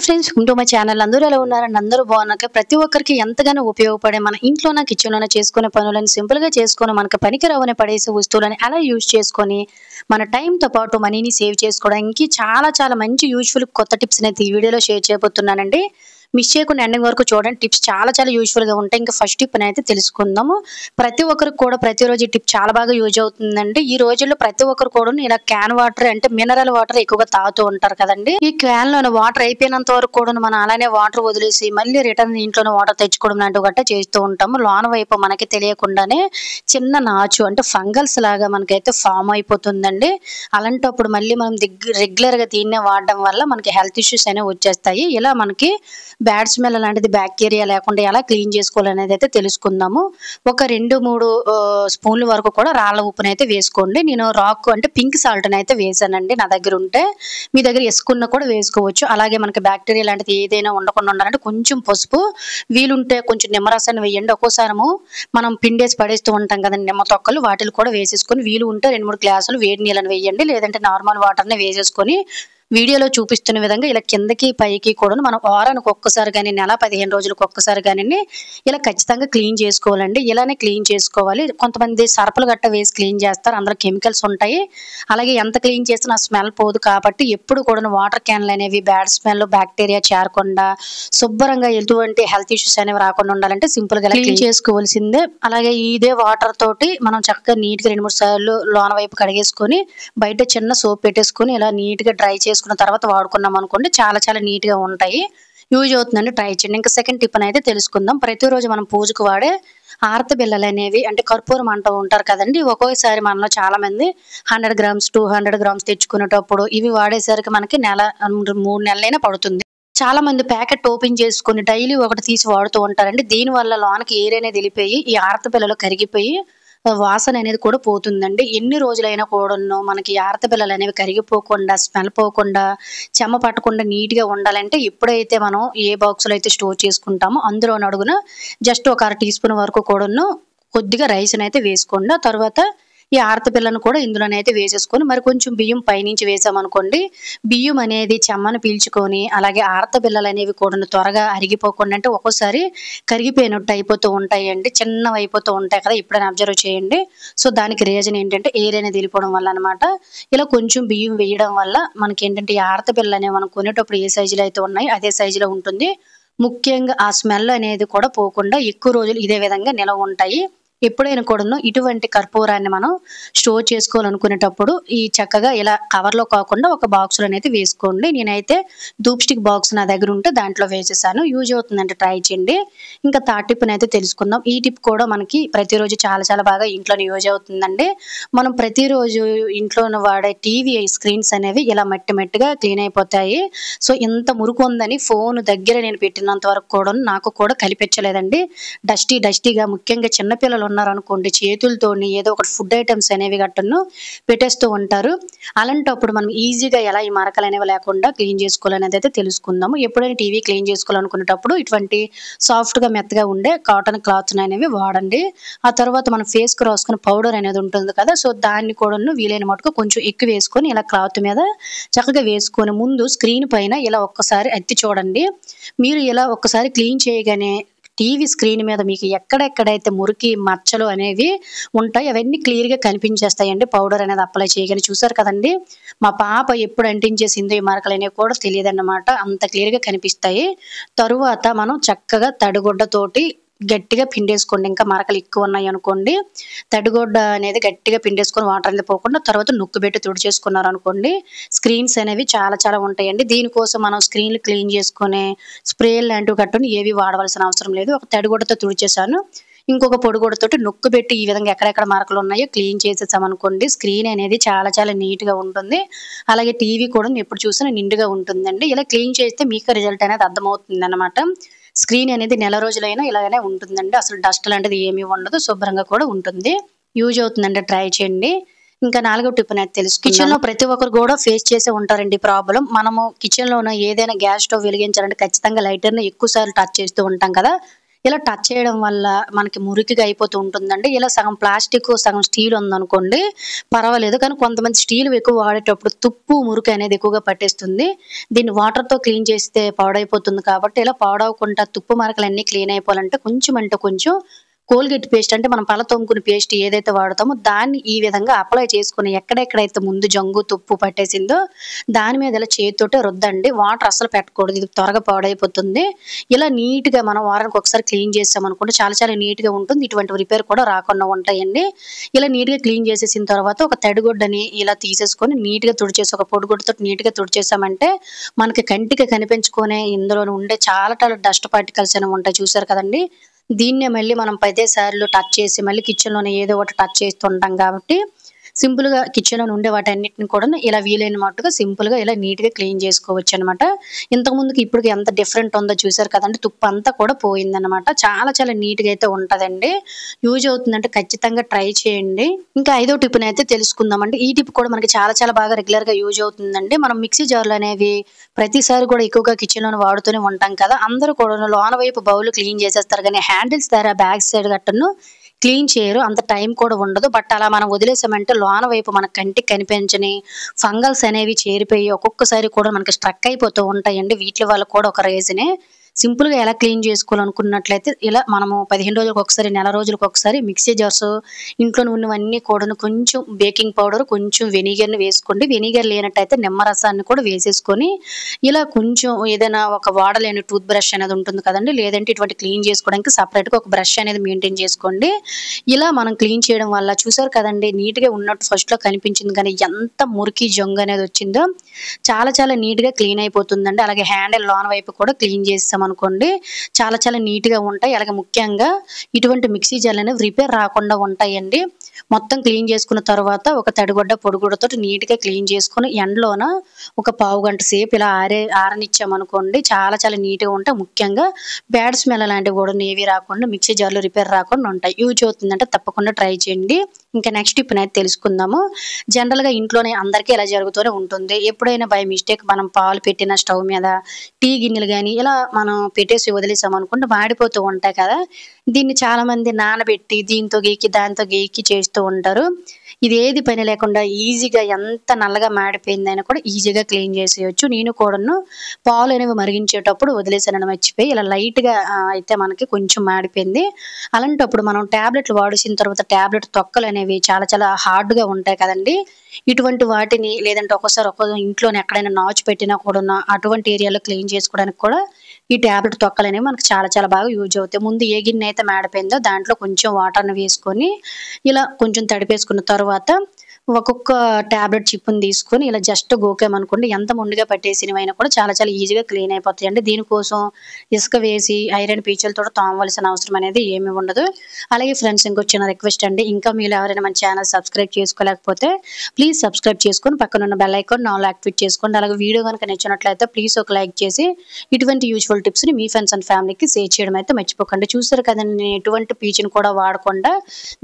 Friends, welcome to my channel. అందరూ ఎలా ఉన్నారండి? అందరూ బాగున్నాక ప్రతి ఒక్కరికి ఎంతగానో ఉపయోగపడే మన ఇంట్లోన కిచెన్లోన చేసుకునే పనులను సింపుల్ గా చేసుకొని మనకు పనికి రావని పడేసే వస్తువులని అలా యూజ్ చేసుకొని మన టైంతో పాటు మనీని సేవ్ చేసుకోవడానికి చాలా చాలా మంచి యూజ్ఫుల్ కొత్త టిప్స్ అయితే ఈ వీడియోలో షేర్ చేయబోతున్నానండి. మిస్ చేయకుండా ఎండింగ్ వరకు చూడండి. టిప్స్ చాలా చాలా యూజ్ఫుల్ గా ఉంటాయి. ఇంకా ఫస్ట్ టిప్ అయితే తెలుసుకుందాము. ప్రతి ఒక్కరికి కూడా ప్రతిరోజు ఈ టిప్ చాలా బాగా యూజ్ అవుతుందండి. ఈ రోజుల్లో ప్రతి ఒక్కరు కూడా ఇలా క్యాన్ వాటర్ అంటే మినరల్ వాటర్ ఎక్కువగా తాగుతూ ఉంటారు కదండి. ఈ క్యాన్ లోని వాటర్ అయిపోయినంత వరకు కూడా మనం అలానే వాటర్ వదిలేసి మళ్ళీ రిటర్న్ ఇంట్లోనే వాటర్ తెచ్చుకోవడం లాంటివి గట్టా చేస్తూ ఉంటాము. లోన వైపు మనకి తెలియకుండానే చిన్న నాచు అంటే ఫంగల్స్ లాగా మనకైతే ఫామ్ అయిపోతుందండి. అలాంటప్పుడు మళ్ళీ మనం రెగ్యులర్ గా దీన్నే వాడడం వల్ల మనకి హెల్త్ ఇష్యూస్ అనేవి వచ్చేస్తాయి. ఇలా మనకి బ్యాడ్ స్మెల్ లాంటిది బ్యాక్టీరియా లేకుండా ఎలా క్లీన్ చేసుకోవాలనేది అయితే తెలుసుకుందాము. ఒక 2-3 స్పూన్ల వరకు కూడా రాళ్ళ ఉప్పునైతే వేసుకోండి. నేను రాక్ అంటే పింక్ సాల్ట్ అయితే వేసానండి. నా దగ్గర ఉంటే మీ దగ్గర వేసుకున్న కూడా వేసుకోవచ్చు. అలాగే మనకి బ్యాక్టీరియా లాంటిది ఏదైనా ఉండకుండా ఉండాలంటే కొంచెం పసుపు, వీలుంటే కొంచెం నిమ్మరసాన్ని వేయండి. ఒక్కోసారము మనం పిండేసి పడేస్తూ ఉంటాం కదండి నిమ్మ తొక్కలు, వాటిని కూడా వేసేసుకొని వీలు ఉంటే 2-3 గ్లాసులు వేడి నీళ్ళని వేయండి. లేదంటే నార్మల్ వాటర్ని వేసేసుకొని వీడియోలో చూపిస్తున్న విధంగా ఇలా కిందకి పైకి కూడా మనం వారానికి ఒక్కసారి కానీ నెల 15 రోజులకు ఒక్కసారి కానీ ఇలా ఖచ్చితంగా క్లీన్ చేసుకోవాలండి. ఇలానే క్లీన్ చేసుకోవాలి. కొంతమంది సర్పలు గట్ట వేసి క్లీన్ చేస్తారు, అందులో కెమికల్స్ ఉంటాయి. అలాగే ఎంత క్లీన్ చేసినా స్మెల్ పోదు. కాబట్టి ఎప్పుడు కూడా వాటర్ క్యాన్లు అనేవి బ్యాడ్ స్మెల్ బ్యాక్టీరియా చేరకుండా శుభ్రంగా ఎటువంటి హెల్త్ ఇష్యూస్ అనేవి రాకుండా ఉండాలంటే సింపుల్ గా క్లీన్ చేసుకోవాల్సిందే. అలాగే ఇదే వాటర్ తోటి మనం చక్కగా నీట్ గా 2-3 సార్లు లోన వైపు కడిగేసుకొని బయట చిన్న సోప్ పెట్టేసుకొని ఇలా నీట్ గా డ్రై చేసుకున్న తర్వాత వాడుకున్నాం అనుకోండి, చాలా చాలా నీట్ గా ఉంటాయి. యూజ్ అవుతుందండి, ట్రై చేయండి. ఇంకా సెకండ్ టిప్ అయితే తెలుసుకుందాం. ప్రతిరోజు మనం పూజకు వాడే ఆరతి బిళ్ళలు అనేవి అంటే కర్పూరం అంటూ ఉంటారు కదండి. ఒక్కొక్కసారి మనలో చాలా మంది 100 గ్రామ్స్ 200 గ్రామ్స్ తెచ్చుకునేటప్పుడు ఇవి వాడేసరికి మనకి 3 నెలలైనా పడుతుంది. చాలా మంది ప్యాకెట్ ఓపెన్ చేసుకుని డైలీ ఒకటి తీసి వాడుతూ ఉంటారండి. దీని వల్ల లోనకి ఎయిర్ అనేది వెళ్ళిపోయి ఈ ఆరతి బిళ్ళలు కరిగిపోయి వాసన అనేది కూడా పోతుందండి. ఎన్ని రోజులైనా కూడా మనకి ఆరతి బిళ్ళలు అనేవి కరిగిపోకుండా స్మెల్ పోకుండా చెమ్మ పట్టకుండా నీట్ గా ఉండాలంటే ఎప్పుడైతే మనం ఏ బాక్స్ లో అయితే స్టోర్ చేసుకుంటామో అందులో అడుగున జస్ట్ ఒక 1/2 టీ స్పూన్ వరకు కూడా కొద్దిగా రైస్ అయితే వేసుకోండి. ఆ తర్వాత ఈ ఆరతి బిళ్ళను కూడా ఇందులోనైతే వేసేసుకొని మరి కొంచెం బియ్యం పైనుంచి వేసామనుకోండి, బియ్యం అనేది చెమ్మను పీల్చుకొని అలాగే ఆరతి బిళ్ళలు అనేవి కూడా త్వరగా అరిగిపోకుండా అంటే ఒక్కోసారి కరిగిపోయినట్టు అయిపోతూ ఉంటాయండి, చిన్నవి అయిపోతూ ఉంటాయి కదా. ఎప్పుడైనా అబ్జర్వ్ చేయండి. సో దానికి రీజన్ ఏంటంటే ఎయిర్ అనేది వెళ్ళిపోవడం వల్ల అనమాట. ఇలా కొంచెం బియ్యం వేయడం వల్ల మనకి ఏంటంటే ఈ ఆరతి బిళ్ళలు అనేవి మనం కొనేటప్పుడు ఏ సైజులో అయితే ఉన్నాయో అదే సైజులో ఉంటుంది. ముఖ్యంగా ఆ స్మెల్ అనేది కూడా పోకుండా ఎక్కువ రోజులు ఇదే విధంగా నిలవ ఉంటాయి. ఎప్పుడైనా కూడా ఇటువంటి కర్పూరాన్ని మనం స్టోర్ చేసుకోవాలనుకునేటప్పుడు ఈ చక్కగా ఇలా కవర్లో కాకుండా ఒక బాక్స్లో అయితే వేసుకోండి. నేనైతే ధూప్ స్టిక్ బాక్స్ నా దగ్గర ఉంటే దాంట్లో వేసేసాను. యూజ్ అవుతుందంటే ట్రై చేయండి. ఇంకా థర్డ్ టిప్ అయితే తెలుసుకుందాం. ఈ టిప్ కూడా మనకి ప్రతిరోజు చాలా చాలా బాగా ఇంట్లోనే యూజ్ అవుతుందండి. మనం ప్రతిరోజు ఇంట్లో వాడే టీవీ స్క్రీన్స్ అనేవి ఇలా మట్టి మట్టిగా క్లీన్ అయిపోతాయి. సో ఇంత మురుకు ఉందని ఫోన్ దగ్గర నేను పెట్టినంత వరకు కూడా నాకు కూడా కనిపించలేదండి. డస్టీగా ముఖ్యంగా చిన్నపిల్లలు ఉన్నారనుకోండి చేతులతోని ఏదో ఒకటి ఫుడ్ ఐటమ్స్ అనేవి గట్టను పెట్టేస్తూ ఉంటారు. అలాంటప్పుడు మనం ఈజీగా ఎలా ఈ మరకలు అనేవి లేకుండా క్లీన్ చేసుకోవాలనేది అయితే తెలుసుకుందాము. ఎప్పుడైనా టీవీ క్లీన్ చేసుకోవాలనుకునేటప్పుడు ఇటువంటి సాఫ్ట్ గా మెత్తగా ఉండే కాటన్ క్లాత్ అనేవి వాడండి. ఆ తర్వాత మనం ఫేస్ కు రాసుకునే పౌడర్ అనేది ఉంటుంది కదా, సో దాన్ని కూడా వీలైన మటుకు కొంచెం ఎక్కువ వేసుకొని ఇలా క్లాత్ మీద చక్కగా వేసుకొని ముందు స్క్రీన్ పైన ఇలా ఒక్కసారి అత్తి చూడండి. మీరు ఇలా ఒక్కసారి క్లీన్ చేయగానే టీవీ స్క్రీన్ మీద మీకు ఎక్కడెక్కడైతే మురికి మచ్చలు అనేవి ఉంటాయి అవన్నీ క్లియర్ గా కనిపించేస్తాయండి. పౌడర్ అనేది అప్లై చేయగానే చూసారు కదండి. మా పాప ఎప్పుడు అంటించేసిందో ఈ మరకలు అనేవి కూడా తెలియదు అన్నమాట, అంత క్లియర్ గా కనిపిస్తాయి. తరువాత మనం చక్కగా తడిగుడ్డతోటి గట్టిగా పిండేసుకోండి. ఇంకా మరకలు ఎక్కువ ఉన్నాయి అనుకోండి, తడిగుడ్డ అనేది గట్టిగా పిండేసుకొని వాటర్ అనేది పోకుండా తర్వాత నొక్కు పెట్టి తుడిచేసుకున్నారు అనుకోండి, స్క్రీన్స్ అనేవి చాలా చాలా ఉంటాయండి. దీనికోసం మనం స్క్రీన్లు క్లీన్ చేసుకునే స్ప్రే లాంటివి కట్టుని ఏవి వాడవలసిన అవసరం లేదు. ఒక తడిగుడ్డతో తుడిచేసాను, ఇంకొక పొడిగుడ్డతోటి నొక్కు పెట్టి ఈ విధంగా ఎక్కడెక్కడ మరకలు ఉన్నాయో క్లీన్ చేసేసామనుకోండి, స్క్రీన్ అనేది చాలా చాలా నీట్ గా ఉంటుంది. అలాగే టీవీ కూడా ఎప్పుడు చూసినా నిండుగా ఉంటుందండి. ఇలా క్లీన్ చేస్తే మీకు రిజల్ట్ అనేది అర్థమవుతుంది అన్నమాట. స్క్రీన్ అనేది నెల రోజులైనా ఇలాగనే ఉంటుందండి. అసలు డస్ట్ లాంటిది ఏమీ ఉండదు, శుభ్రంగా కూడా ఉంటుంది. యూజ్ అవుతుందండి, ట్రై చేయండి. ఇంకా 4వ టిప్ అనేది తెలుసు. కిచెన్ లో ప్రతి ఒక్కరు కూడా ఫేస్ చేసే ఉంటారండి ప్రాబ్లం. మనము కిచెన్ లోన ఏదైనా గ్యాస్ స్టవ్ వెలిగించాలంటే ఖచ్చితంగా లైటర్ ని ఎక్కువ సార్లు టచ్ చేస్తూ ఉంటాం కదా. ఇలా టచ్ చేయడం వల్ల మనకి మురికిగా అయిపోతూ ఉంటుందండి. ఇలా సగం ప్లాస్టిక్, సగం స్టీల్ ఉందనుకోండి పర్వాలేదు. కానీ కొంతమంది స్టీల్ ఎక్కువ వాడేటప్పుడు తుప్పు, మురికి అనేది ఎక్కువగా పట్టేస్తుంది. దీన్ని వాటర్‌తో క్లీన్ చేస్తే పాడైపోతుంది కాబట్టి ఇలా పాడవకుండా తుప్పు మరకలన్నీ క్లీన్ అయిపోవాలంటే కొంచెం అంటే కొంచెం కోల్‌గేట్ పేస్ట్ అంటే మనం పళ్ళ తోముకునే పేస్ట్ ఏదైతే వాడతామో దాన్ని ఈ విధంగా అప్లై చేసుకొని ఎక్కడెక్కడైతే ముందు జంగు, తుప్పు పట్టేసిందో దాని మీద ఇలా చేత్తోటే రుద్దండి. వాటర్ అస్సలు పెట్టకూడదు. ఇది త్వరగా పాడైపోతుంది. ఇలా నీట్‌గా మనం వారానికి ఒకసారి క్లీన్ చేసామనుకోండి చాలా చాలా నీట్‌గా ఉంటుంది. ఇటువంటి రిపేర్ కూడా రాకుండా ఉంటాయండి. ఇలా నీట్‌గా క్లీన్ చేసేసిన తర్వాత ఒక తడిగుడ్డని ఇలా తీసేసుకొని నీట్‌గా తుడిచేసి ఒక పొడిగుడ్డతోటి నీట్‌గా తుడిచేసామంటే మనకి కంటికి కనిపించుకునే ఇందులోనే ఉండే చాలా చాలా డస్ట్ పార్టికల్స్ అనేవి ఉంటాయి చూసారు కదండీ! దీన్నే మళ్ళీ మనం 10 సార్లు టచ్ చేసి మళ్ళీ కిచెన్‌లోనే ఏదో ఒకటి టచ్ చేస్తుంటాం కాబట్టి సింపుల్‌గా కిచెన్‌లో ఉండే వాటన్నిటిని కూడా ఇలా వీలైన మట్టుగా సింపుల్‌గా ఇలా నీట్‌గా క్లీన్ చేసుకోవచ్చనమాట. ఇంతకుముందుకి ఇప్పటికి ఎంత డిఫరెంట్ ఉందో చూసారు కదండీ! తుప్పంతా కూడా పోయిందనమాట. చాలా చాలా నీట్‌గా అయితే ఉంటదండి. యూజ్ అవుతుందంటే ఖచ్చితంగా ట్రై చేయండి. ఇంకా ఐదో టిప్‌నైతే తెలుసుకుందామండి. ఈ టిప్ కూడా మనకి చాలా చాలా బాగా రెగ్యులర్‌గా యూజ్ అవుతుందండి. మనం మిక్సీ జార్‌లనేవి ప్రతిసారి కూడా ఎక్కువగా కిచెన్‌లోనే వాడుతూనే ఉంటాం కదా! అందరూ కూడా లోన వైపు బౌల్ క్లీన్ చేసేస్తారు గానీ హ్యాండిల్స్ దగ్గర బ్యాక్ సైడ్ గట్టను క్లీన్ చేయరు. అంత టైం కూడా ఉండదు. బట్ అలా మనం వదిలేసామంటే లోన వైపు మన కంటికి కనిపించని ఫంగల్స్ అనేవి చేరిపోయి ఒక్కొక్కసారి కూడా మనకి స్ట్రక్ అయిపోతూ ఉంటాయండి. వీట్లి వల్ల కూడా ఒక రీజనే. సింపుల్‌గా ఎలా క్లీన్ చేసుకోవాలనుకున్నట్లయితే ఇలా మనము 15 రోజులకొకసారి, నెల రోజులకొకసారి మిక్సీ జార్స్ ఇంట్లోనే ఉన్నవన్నీ కూడాను కొంచెం బేకింగ్ పౌడర్, కొంచెం వెనిగర్‌ని వేసుకోండి. వెనిగర్ లేనట్టయితే నిమ్మరసాన్ని కూడా వేసేసుకొని ఇలా కొంచెం ఏదైనా ఒక వాడలేని టూత్ బ్రష్ అనేది ఉంటుంది కదండీ! లేదంటే ఇటువంటి క్లీన్ చేసుకోవడానికి సెపరేట్‌గా ఒక బ్రష్ అనేది మెయింటైన్ చేసుకోండి. ఇలా మనం క్లీన్ చేయడం వల్ల చూసారు కదండీ! నీట్‌గా ఉన్నట్టు ఫస్ట్‌లో కనిపించింది కానీ ఎంత మురికి జంగు అనేది వచ్చిందో చాలా చాలా నీట్‌గా క్లీన్ అయిపోతుందండి. అలాగే హ్యాండిల్ లోన వైపు కూడా క్లీన్ చేసేసామనుకోండి చాలా చాలా నీట్‌గా ఉంటాయి. అలాగే ముఖ్యంగా ఇటువంటి మిక్సీ జార్‌లనేవి రిపేర్ రాకుండా ఉంటాయండి. మొత్తం క్లీన్ చేసుకున్న తర్వాత ఒక తడిగుడ్డ, పొడిగుడ్డతోటి నీట్‌గా క్లీన్ చేసుకొని ఎండలోన ఒక పావుగంట సేపు ఇలా ఆరనిచ్చామనుకోండి చాలా చాలా నీట్‌గా ఉంటాయి. ముఖ్యంగా బ్యాడ్ స్మెల్ అలాంటివి కూడా ఏవి రాకుండా మిక్సీ జార్‌లో రిపేర్ రాకుండా ఉంటాయి. యూజ్ అవుతుందంటే తప్పకుండా ట్రై చేయండి. ఇంకా నెక్స్ట్ టిప్‌నైతే తెలుసుకుందాము. జనరల్‌గా ఇంట్లోనే అందరికీ ఇలా జరుగుతూనే ఉంటుంది. ఎప్పుడైనా బై మిస్టేక్ మనం పాలు పెట్టిన స్టవ్ మీద టీ గిన్నెలు గాని ఇలా మనం పెట్టేసి వదిలేసామనుకోండి మాడిపోతూ ఉంటాయి కదా! దీన్ని చాలామంది నానబెట్టి దీంతో గీకి, దాంతో గీకి చేస్తూ ఉంటారు. ఇదేది పని లేకుండా ఈజీగా ఎంత నల్లగా మాడిపోయిందైనా కూడా ఈజీగా క్లీన్ చేసేయొచ్చు. నేను కూడాను పాలనేవి మరిగించేటప్పుడు వదిలేసానని మర్చిపోయి ఇలా లైట్‌గా అయితే మనకి కొంచెం మాడిపోయింది. అలాంటప్పుడు మనం టాబ్లెట్లు వాడేసిన తర్వాత టాబ్లెట్ తొక్కలనేవి చాలా చాలా హార్డ్‌గా ఉంటాయి కదండీ! ఇటువంటి వాటిని లేదంటే ఒక్కోసారి ఇంట్లోనే ఎక్కడైనా నాచు పెట్టినా కూడాను అటువంటి ఏరియాలో క్లీన్ చేసుకోవడానికి కూడా ఈ టాబ్లెట్ తొక్కలనేవి మనకు చాలా చాలా బాగా యూజ్ అవుతాయి. ముందు ఏ గిన్నె అయితే మాడిపోయిందో దాంట్లో కొంచెం వాటర్‌ని వేసుకొని ఇలా కొంచెం తడిపేసుకున్న తర్వాత ఒక్కొక్క టాబ్లెట్ చిప్పుని తీసుకొని ఇలా జస్ట్ గోకామనుకోండి ఎంత మొండిగా పట్టేసినవైనా కూడా చాలా చాలా ఈజీగా క్లీన్ అయిపోతాయండి. దీనికోసం ఇసుక వేసి ఐరన్ పీచులతోటి తోమవలసిన అవసరం అనేది ఏమీ ఉండదు. అలాగే ఫ్రెండ్స్ ఇంకో చిన్న రిక్వెస్ట్ అండి. ఇంకా మీరు ఎవరైనా మన ఛానల్ సబ్స్క్రైబ్ చేసుకోలేకపోతే ప్లీజ్ సబ్స్క్రైబ్ చేసుకొని పక్కనున్న బెల్ ఐకాన్ ఆల్ యాక్టివేట్ చేసుకోండి. అలాగే వీడియో గనుక నచ్చినట్లయితే ప్లీజ్ ఒక లైక్ చేసి ఇటువంటి యూజ్‌ఫుల్ టిప్స్‌ని మీ ఫ్రెండ్స్ అండ్ ఫ్యామిలీకి షేర్ చేయడం అయితే మర్చిపోకండి. చూసారు కదండీ నేను ఎటువంటి పీచుని కూడా వాడకుండా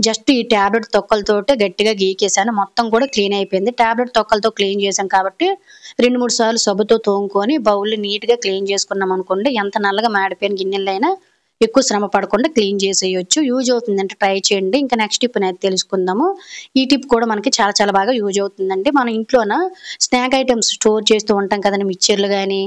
జస్ట్ ఈ టాబ్లెట్ తొక్కలతోటే గట్టిగా గీకేసాను. మొత్తం కూడా క్లీన్ అయిపోయింది. టాబ్లెట్ తొక్కలతో క్లీన్ చేశాం కాబట్టి 2, 3 సార్లు సబ్బుతో తోముకొని బౌల్‌ని నీట్‌గా క్లీన్ చేసుకున్నామనుకోండి ఎంత నల్లగా మాడిపోయిన గిన్నెలైనా ఎక్కువ శ్రమ పడకుండా క్లీన్ చేసేయొచ్చు. యూజ్ అవుతుందంటే ట్రై చేయండి. ఇంకా నెక్స్ట్ టిప్‌నైతే తెలుసుకుందాము. ఈ టిప్ కూడా మనకి చాలా చాలా బాగా యూజ్ అవుతుందండి. మన ఇంట్లోన స్నాక్ ఐటెమ్స్ స్టోర్ చేస్తూ ఉంటాం కదండీ! మిక్చర్‌లు గాని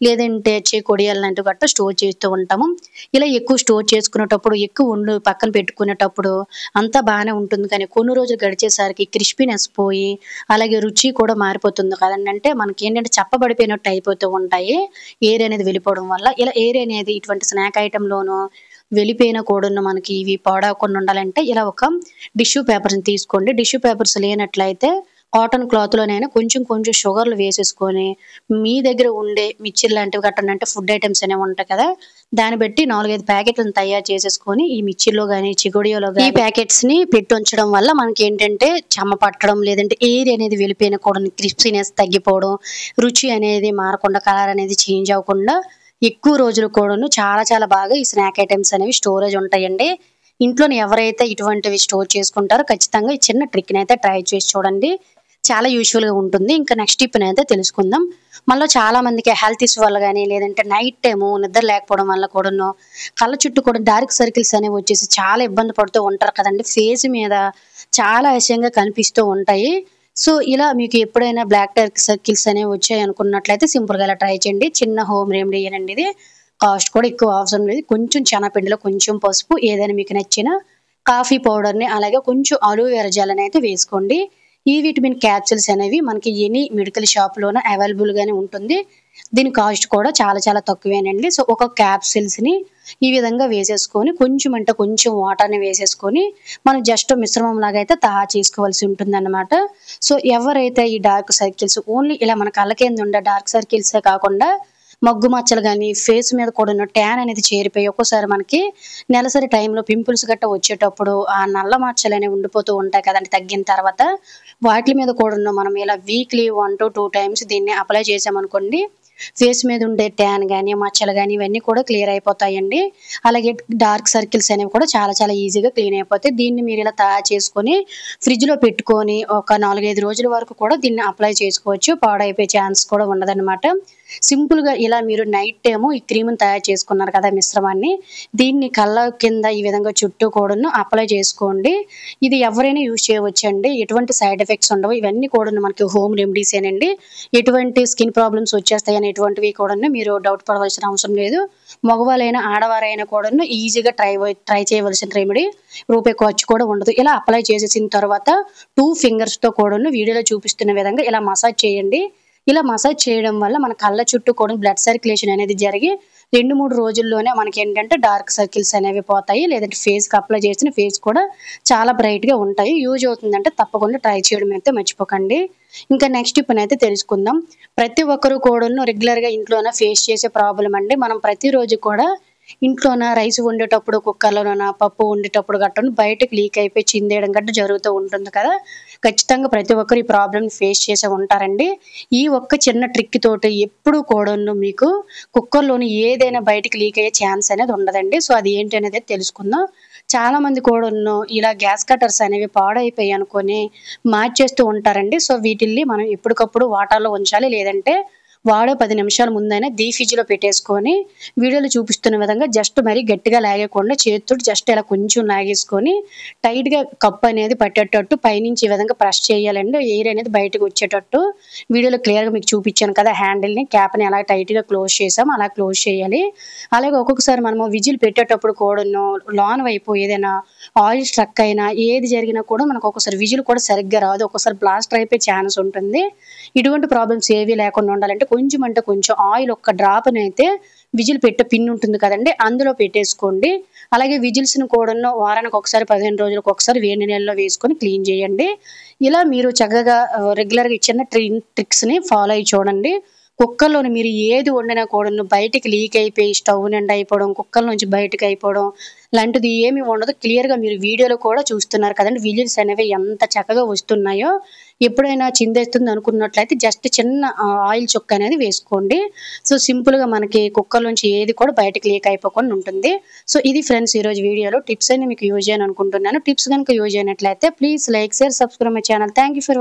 లేదంటే చెకోడియాలు లాంటివి గట్టా స్టోర్ చేస్తూ ఉంటాము. ఇలా ఎక్కువ స్టోర్ చేసుకునేటప్పుడు ఎక్కువ పక్కన పెట్టుకునేటప్పుడు అంతా బానే ఉంటుంది. కానీ కొన్ని రోజులు గడిచేసరికి క్రిస్పీనెస్ పోయి అలాగే రుచి కూడా మారిపోతుంది కదండీ! అంటే మనకేంటంటే చప్పబడిపోయినట్టు అయిపోతూ ఉంటాయి. ఎయిర్ అనేది వెళ్ళిపోవడం వల్ల. ఇలా ఎయిర్ అనేది ఇటువంటి స్నాక్ ఐటెమ్‌లోనూ వెళ్ళిపోయినా కూడాను మనకి ఇవి పాడవకుండా ఉండాలంటే ఇలా ఒక టిష్యూ పేపర్స్‌ని తీసుకోండి. టిష్యూ పేపర్స్ లేనట్లయితే కాటన్ క్లాత్‌లోనైనా కొంచెం కొంచెం షుగర్‌లు వేసేసుకొని మీ దగ్గర ఉండే మిక్చర్ లాంటివి గట్టనంటే ఫుడ్ ఐటెమ్స్ అనేవి ఉంటాయి కదా! దాన్ని బట్టి 4, 5 ప్యాకెట్లను తయారు చేసేసుకొని ఈ మిక్చర్‌లో గాని, చికోడియాలో గాని ఈ ప్యాకెట్స్‌ని పెట్టుంచడం వల్ల మనకేంటంటే చెమ్మ పట్టడం లేదంటే ఎయిర్ అనేది వెళ్ళిపోయినా కూడాను క్రిస్పీనెస్ తగ్గిపోవడం, రుచి అనేది మారకుండా కలర్ అనేది చేంజ్ అవ్వకుండా ఎక్కువ రోజులు కూడాను చాలా చాలా బాగా ఈ స్నాక్ ఐటెమ్స్ అనేవి స్టోరేజ్ ఉంటాయండి. ఇంట్లోని ఎవరైతే ఇటువంటివి స్టోర్ చేసుకుంటారో ఖచ్చితంగా ఈ చిన్న ట్రిక్‌నైతే ట్రై చేసి చూడండి. చాలా యూజ్ఫుల్గా ఉంటుంది. ఇంకా నెక్స్ట్ టిప్ అయితే తెలుసుకుందాం. మనలో చాలా మందికి హెల్త్ ఇష్యూ వల్ల కానీ, లేదంటే నైట్ టైము నిద్ర లేకపోవడం వల్ల కూడాను కళ్ళ చుట్టూ కూడా డార్క్ సర్కిల్స్ అనేవి వచ్చేసి చాలా ఇబ్బంది పడుతూ ఉంటారు కదండి. ఫేస్ మీద చాలా అసహ్యంగా కనిపిస్తూ ఉంటాయి. సో, ఇలా మీకు ఎప్పుడైనా బ్లాక్ డార్క్ సర్కిల్స్ అనేవి వచ్చాయి అనుకున్నట్లయితే సింపుల్‌గా ఇలా ట్రై చేయండి. చిన్న హోమ్ రెమెడీయేనండి ఇది. కాస్ట్ కూడా ఎక్కువ అవసరం లేదు. కొంచెం శనగపిండిలో కొంచెం పసుపు, ఏదైనా మీకు నచ్చిన కాఫీ పౌడర్‌ని, అలాగే కొంచెం అలోవెరా జెల్‌ని అయితే వేసుకోండి. ఈ విటమిన్ క్యాప్సూల్స్ అనేవి మనకి ఎనీ మెడికల్ షాప్‌లోన అవైలబుల్‌గానే ఉంటుంది. దీని కాస్ట్ కూడా చాలా చాలా తక్కువేనండి. సో, ఒక క్యాప్సూల్స్‌ని ఈ విధంగా వేసేసుకొని కొంచెం అంటే కొంచెం వాటర్‌ని వేసేసుకొని మనం జస్ట్ మిశ్రమంలాగా అయితే తయారు చేసుకోవాల్సి ఉంటుందన్నమాట. సో, ఎవరైతే ఈ డార్క్ సర్కిల్స్ ఓన్లీ ఇలా మన కళ్ళ కింద ఉండే డార్క్ సర్కిల్సే కాకుండా మగ్గు మచ్చలు గాని, ఫేస్ మీద కూడాను ట్యాన్ అనేది చేరిపోయి ఒక్కోసారి మనకి నెలసరి టైంలో పింపుల్స్ గట్టా వచ్చేటప్పుడు ఆ నల్ల మచ్చలనేవి ఉండిపోతూ ఉంటాయి కదండీ తగ్గిన తర్వాత. వాటిలి మీద కూడాను మనం ఇలా వీక్లీ 1-2 టైమ్స్ దీన్ని అప్లై చేశామనుకోండి, ఫేస్ మీద ఉండే ట్యాన్ గాని, మచ్చలు గాని ఇవన్నీ కూడా క్లియర్ అయిపోతాయండి. అలాగే డార్క్ సర్కిల్స్ అనేవి కూడా చాలా చాలా ఈజీగా క్లీన్ అయిపోతాయి. దీన్ని మీరు ఇలా తయారు చేసుకొని ఫ్రిడ్జ్‌లో పెట్టుకొని ఒక 4, 5 రోజుల వరకు కూడా దీన్ని అప్లై చేసుకోవచ్చు. పాడైపోయే ఛాన్స్ కూడా ఉండదనమాట. సింపుల్‌గా ఇలా మీరు నైట్ టైము ఈ క్రీమ్‌ని తయారు చేసుకున్నారు కదా మిశ్రమాన్ని, దీన్ని కళ్ళ కింద ఈ విధంగా చుట్టూ కూడాను అప్లై చేసుకోండి. ఇది ఎవరైనా యూజ్ చేయవచ్చండి. ఎటువంటి సైడ్ ఎఫెక్ట్స్ ఉండవు. ఇవన్నీ కూడాను మనకి హోమ్ రెమెడీసేనండి. ఎటువంటి స్కిన్ ప్రాబ్లమ్స్ వచ్చేస్తాయని ఎటువంటివి కూడాను మీరు డౌట్ పడవలసిన అవసరం లేదు. మగవాళ్ళైనా, ఆడవారైనా కూడాను ఈజీగా ట్రై చేయవలసిన రెమెడీ. రూపాయి ఖర్చు కూడా ఉండదు. ఇలా అప్లై చేసేసిన తర్వాత 2 ఫింగర్స్‌తో కూడాను వీడియోలో చూపిస్తున్న విధంగా ఇలా మసాజ్ చేయండి. ఇలా మసాజ్ చేయడం వల్ల మన కళ్ళ చుట్టూ కూడా బ్లడ్ సర్క్యులేషన్ అనేది జరిగి 2, 3 రోజుల్లోనే మనకేంటంటే డార్క్ సర్కిల్స్ అనేవి పోతాయి. లేదంటే ఫేస్‌కి అప్లై చేసిన ఫేస్ కూడా చాలా బ్రైట్‌గా ఉంటాయి. యూజ్ అవుతుందంటే తప్పకుండా ట్రై చేయడం అయితే మర్చిపోకండి. ఇంకా నెక్స్ట్ టిప్‌నైతే తెలుసుకుందాం. ప్రతి ఒక్కరు కూడాను రెగ్యులర్‌గా ఇంట్లోన ఫేస్ చేసే ప్రాబ్లమ్ అండి. మనం ప్రతిరోజు కూడా ఇంట్లోన రైస్ వండేటప్పుడు కుక్కర్‌లోన, పప్పు వండేటప్పుడు గట్రాను బయటకి లీక్ అయిపోయి చిందేయడం గట్టా జరుగుతూ ఉంటుంది కదా! ఖచ్చితంగా ప్రతి ఒక్కరు ఈ ప్రాబ్లమ్‌ని ఫేస్ చేసే ఉంటారండి. ఈ ఒక్క చిన్న ట్రిక్ తోటి ఎప్పుడు కూడాను మీకు కుక్కర్‌లోని ఏదైనా బయటికి లీక్ అయ్యే ఛాన్స్ అనేది ఉండదండి. సో, అది ఏంటి అనేది తెలుసుకుందాం. చాలామంది కూడాను ఇలా గ్యాస్ కట్టర్స్ అనేవి పాడైపోయాయి అనుకోని మార్చేస్తూ ఉంటారండి. సో, వీటిల్ని మనం ఎప్పటికప్పుడు వాటర్‌లో ఉంచాలి. లేదంటే వాడే 10 నిమిషాల ముందైనా ఫ్రిడ్జ్‌లో పెట్టేసుకొని వీడియోలో చూపిస్తున్న విధంగా జస్ట్ మరీ గట్టిగా లాగేయకుండా చేత్తోటి జస్ట్ ఇలా కొంచెం లాగేసుకొని టైట్‌గా కప్ అనేది పట్టేటట్టు పైనుంచి ఈ విధంగా ప్రెస్ చేయాలండి. ఎయిర్ అనేది బయటకు వచ్చేటట్టు. వీడియోలో క్లియర్‌గా మీకు చూపించాను కదా! హ్యాండిల్‌ని, క్యాప్‌ని ఎలా టైట్‌గా క్లోజ్ చేసామో అలా క్లోజ్ చేయాలి. అలాగే ఒక్కొక్కసారి మనము విజిల్ పెట్టేటప్పుడు కూడాను లోన వైపు ఏదైనా ఆయిల్ స్ట్రక్ అయినా, ఏది జరిగినా కూడా మనకు ఒక్కోసారి విజిల్ కూడా సరిగ్గా రాదు. ఒక్కోసారి బ్లాస్టర్ అయిపోయే ఛాన్స్ ఉంటుంది. ఇటువంటి ప్రాబ్లమ్స్ ఏవి లేకుండా ఉండాలంటే కొంచెం అంటే కొంచెం ఆయిల్ ఒక్క డ్రాప్‌నైతే విజిల్ పెట్టే పిన్ ఉంటుంది కదండీ! అందులో పెట్టేసుకోండి. అలాగే విజిల్స్‌ని కూడాను వారానికి ఒకసారి, 15 రోజులకు ఒకసారి వేడి నీళ్ళలో వేసుకొని క్లీన్ చేయండి. ఇలా మీరు చక్కగా రెగ్యులర్‌గా ఈ చిన్న ట్రిక్స్‌ని ఫాలో అయ్యి చూడండి. కుక్కర్‌లోని మీరు ఏది వండినా కూడాను బయటికి లీక్ అయిపోయి స్టవ్ నిండా అయిపోవడం, కుక్కర్ నుంచి బయటకి అయిపోవడం లాంటిది ఏమీ ఉండదు. క్లియర్‌గా మీరు వీడియోలో కూడా చూస్తున్నారు కదండీ! విజిల్స్ అనేవి ఎంత చక్కగా వస్తున్నాయో. ఎప్పుడైనా చిందేస్తుంది అనుకున్నట్లయితే జస్ట్ చిన్న ఆయిల్ చుక్క అనేది వేసుకోండి. సో, సింపుల్‌గా మనకి కుక్కర్‌లోంచి ఏది కూడా బయటకి లీక్ అయిపోకుండా ఉంటుంది. సో, ఇది ఫ్రెండ్స్ ఈరోజు వీడియోలో టిప్స్ అన్ని మీకు యూజ్ అయ్యాయి అనుకుంటున్నాను. టిప్స్ గనుక యూజ్ అయినట్లయితే please like, share, subscribe my channel. Thank you for